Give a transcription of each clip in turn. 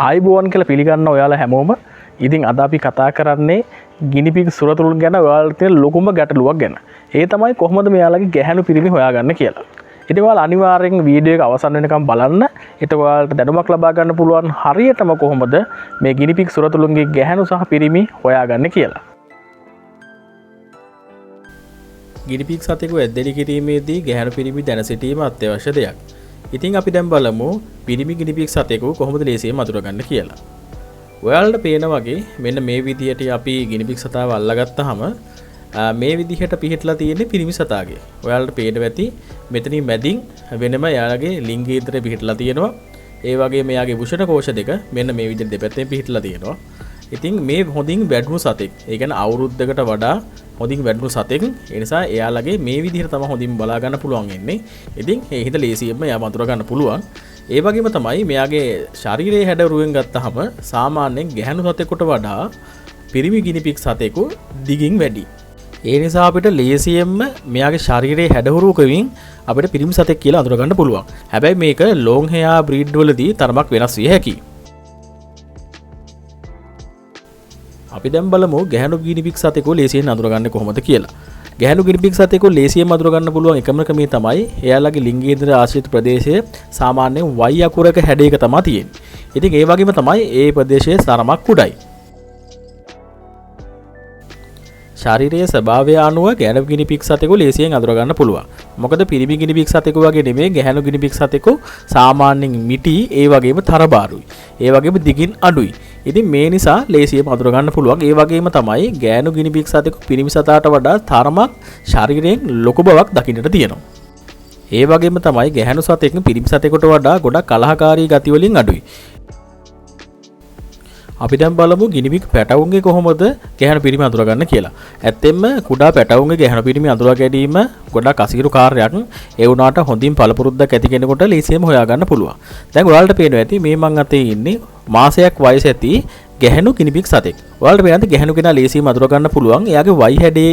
ආයිබෝවන් කියලා පිළිගන්න ඔයාලා හැමෝම. ඉතින් අද අපි කතා කරන්නේ ගිනිපිග් සුරතලුන් ගැන ඔයාලට තියෙන ලොකුම ගැටලුවක් ගැන. ඒ තමයි කොහොමද මෙයාලගේ ගැහැණු පිරිමි හොයාගන්න කියලා. ඉතින් ඔයාලා අනිවාර්යෙන් වීඩියෝ එක අවසන් වෙනකම් බලන්න. එතකොට ඔයාලට දැනුමක් ලබා ගන්න පුළුවන් හරියටම කොහොමද මේ ගිනිපිග් සුරතලුන්ගේ ගැහැණු සහ පිරිමි හොයාගන්නේ කියලා. ගිනිපිග් සතෙකු ඇද්දලි කිරීමේදී ගැහැණු පිරිමි දැන සිටීම අත්‍යවශ්‍ය දෙයක්. ඉතින් අපි දැන් බලමු පිරිමි ගිනිපිග් සතෙකු කොහොමද ලේසියෙන් අඳුරගන්න කියලා. ඔයාලට පේන වගේ මෙන්න මේ විදිහට අපි ගිනිපිග් සතාව අල්ලගත්තාම මේ විදිහට පිහිටලා තියෙන්නේ පිරිමි සතාගේ. ඔයාලට පේනවා ඇති මෙතනින් මැදින් වෙනම යාගේ ලිංගීන්ද්‍රය පිහිටලා තියෙනවා. ඒ වගේම යාගේ වෘෂණ කෝෂ දෙක මෙන්න මේ විදිහට දෙපැත්තෙන් පිහිටලා තියෙනවා. ඉතින් මේ හොඳින් වැඩුණු සතෙක්. ඒ කියන්නේ අවුරුද්දකට වඩා හොඳින් වැඩුණු සතෙක්. ඒ නිසා එයාලගේ මේ විදිහට තමයි හොඳින් බලා ගන්න පුළුවන් වෙන්නේ. ඉතින් ඒ හිත ලේසියෙන්ම එයාම අඳුර ගන්න පුළුවන්. ඒ වගේම තමයි මෙයාගේ ශරීරයේ හැඩරුවෙන් ගත්තාම සාමාන්‍යයෙන් ගැහැණු සතෙකුට වඩා පිරිමි ගිනිපිග් සතෙකු දිගින් වැඩි. ඒ නිසා අපිට ලේසියෙන්ම මෙයාගේ ශරීරයේ හැඩරුවකින් අපිට පිරිමි සතෙක් කියලා අඳුර ගන්න පුළුවන්. හැබැයි මේක ලොන් හෙයා බ්‍රීඩ් වලදී තරමක් වෙනස් විය හැකියි. අපි දැන් බලමු ගැහැණු ගිනිපිග් සතෙකු ලේසියෙන් අඳුරගන්නේ කොහොමද කියලා. ගැහැණු ගිනිපිග් සතෙකු ලේසියෙන් අඳුරගන්න පුළුවන් එකම ක්‍රමය තමයි එයාලගේ ලිංගේන්ද්‍ර ආශ්‍රිත ප්‍රදේශයේ සාමාන්‍යයෙන් Y අකුරක හැඩයක තමයි තියෙන්නේ. ඉතින් ඒ වගේම තමයි ඒ ප්‍රදේශයේ තරමක් කුඩයි. ශාරීරික ස්වභාවය අනුව ගැහැණු ගිනිපිග් සතෙකු ලේසියෙන් අඳුරගන්න පුළුවන්. මොකද පිරිමි ගිනිපිග් සතෙකු වගේ නෙමෙයි ගැහැණු ගිනිපිග් සතෙකු සාමාන්‍යයෙන් මිටි ඒ වගේම තරබාරුයි. ඒ වගේම දිගින් අඩුයි. ඉතින් මේ නිසා ලේසියෙන් අඳුර ගන්න පුළුවන්. ඒ වගේම තමයි ගැහැණු ගිනිපිග් සතෙකු පිරිමි සතාට වඩා තරමක් ශරීරයෙන් ලොකු බවක් දකින්නට තියෙනවා. ඒ වගේම තමයි ගැහැණු සතෙක් පිරිමි සතෙකුට වඩා ගොඩක් කලහකාරී ගති වලින් අඩුයි. අපි දැන් බලමු ගිනිපිග් පැටවුන්ගේ කොහොමද ගැහැණු පිරිමි අඳුර ගන්න කියලා. ඇත්තෙන්ම කුඩා පැටවුන්ගේ ගැහැණු පිරිමි අඳුර ගැනීම ගොඩක් අසීරු කාර්යයක්. ඒ වුණාට හොඳින් පළපුරුද්දක් ඇති කෙනෙකුට ලේසියෙන්ම හොයා ගන්න පුළුවන්. දැන් ඔයාලට පේනවා ඇති මේ මං අතේ ඉන්නේ මාසයක් වයස ඇති ගැහැණු ගිනිපිග් සතෙක්. ඔයාලට පේනද ගැහැණු කෙනා ලේසියෙන්ම අඳුර ගන්න පුළුවන්. එයාගේ වයි හැඩේ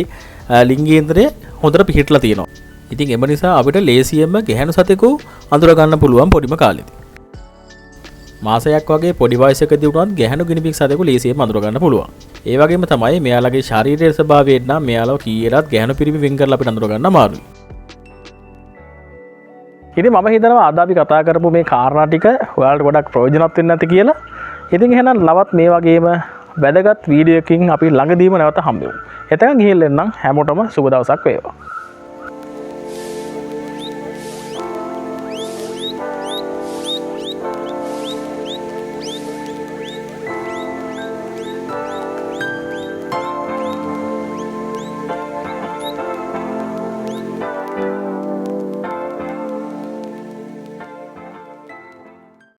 ලිංගේන්ද්‍රය හොඳට පිහිටලා තියෙනවා. ඉතින් එම නිසා අපිට ලේසියෙන්ම ගැහැණු සතෙකු අඳුර ගන්න පුළුවන් පොඩිම කාලෙදී. මාසයක් වගේ පොඩි වයසකදී වුණත් ගැහැණු ගිනිපිග් සතෙකු ලේසියෙන්ම අඳුර ගන්න පුළුවන්. ඒ වගේම තමයි මෙයාලගේ ශාරීරික ස්වභාවයෙන් නම් මෙයාලව කීයටත් ගැහැණු පිරිමි වෙන් කරලා අපිට අඳුර ගන්න අමාරුයි. ඉතින් මම හිතනවා අද අපි කතා කරපු මේ කාරණා ටික ඔයාලට ගොඩක් ප්‍රයෝජනවත් වෙන්න ඇති කියලා. ඉතින් එහෙනම් නවත් මේ වගේම වැදගත් වීඩියෝ එකකින් අපි ළඟදීම නැවත හම්බෙමු. එතකන් ගිහින් එන්නම් හැමෝටම සුබ දවසක් වේවා.